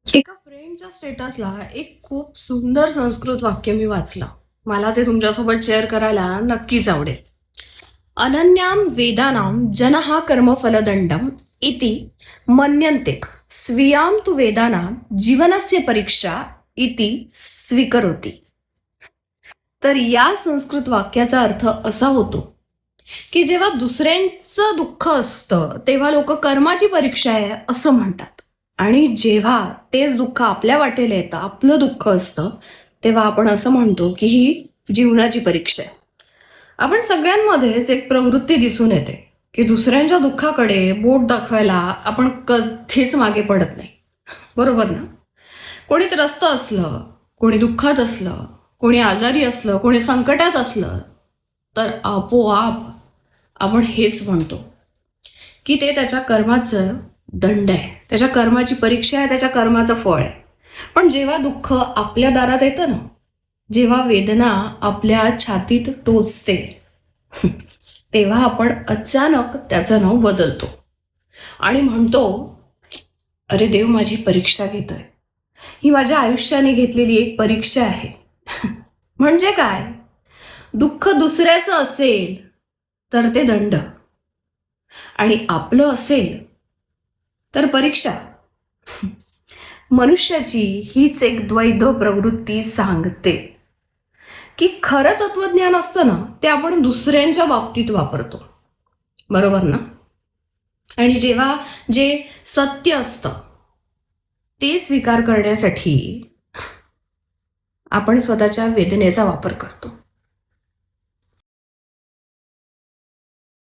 एका फ्रेंडच्या स्टेटसला एक खूप सुंदर संस्कृत वाक्य मी वाचलं. मला ते तुमच्यासोबत शेअर करायला नक्कीच आवडेल. अनन्याम वेदानाम जनहा कर्मफलदंडम इति मन्यन्ते स्वीयाम तु वेदानाम जीवनस्य परीक्षा इति स्वीकरोति. तर या संस्कृत वाक्याचा अर्थ असा होतो की जेव्हा दुसऱ्यांचं दुःख असतं तेव्हा लोक कर्माची परीक्षा आहे असं म्हणतात, आणि जेव्हा तेच दुःख आपल्या वाटेला येतं, आपलं दुःख असतं, तेव्हा आपण असं म्हणतो की ही जीवनाची परीक्षा आहे. आपण सगळ्यांमध्येच एक प्रवृत्ती दिसून येते की दुसऱ्यांच्या दुःखाकडे बोट दाखवायला आपण कधीच मागे पडत नाही, बरोबर ना? कोणी त्रस्त असलं, कोणी दुःखात असलं, कोणी आजारी असलं, कोणी संकटात असलं, तर आपोआप आपण हेच म्हणतो की ते त्याच्या कर्माचं दंड आहे, त्याच्या कर्माची परीक्षा आहे, त्याच्या कर्माचं फळ आहे. पण जेव्हा दुःख आपल्या दारात येतं ना, जेव्हा वेदना आपल्या छातीत टोचते, तेव्हा आपण अचानक त्याचं नाव बदलतो आणि म्हणतो, अरे देव माझी परीक्षा घेतोय, ही माझ्या आयुष्याने घेतलेली एक परीक्षा आहे. म्हणजे काय? दुःख दुसऱ्याचं असेल तर ते दंड, आणि आपलं असेल तर परीक्षा. मनुष्याची हीच एक द्वैध प्रवृत्ती सांगते की खरं तत्वज्ञान असतं ना, ते आपण दुसऱ्यांच्या बाबतीत वापरतो, बरोबर ना? आणि जेव्हा जे सत्य असतं ते स्वीकार करण्यासाठी आपण स्वतःच्या वेदनेचा वापर करतो.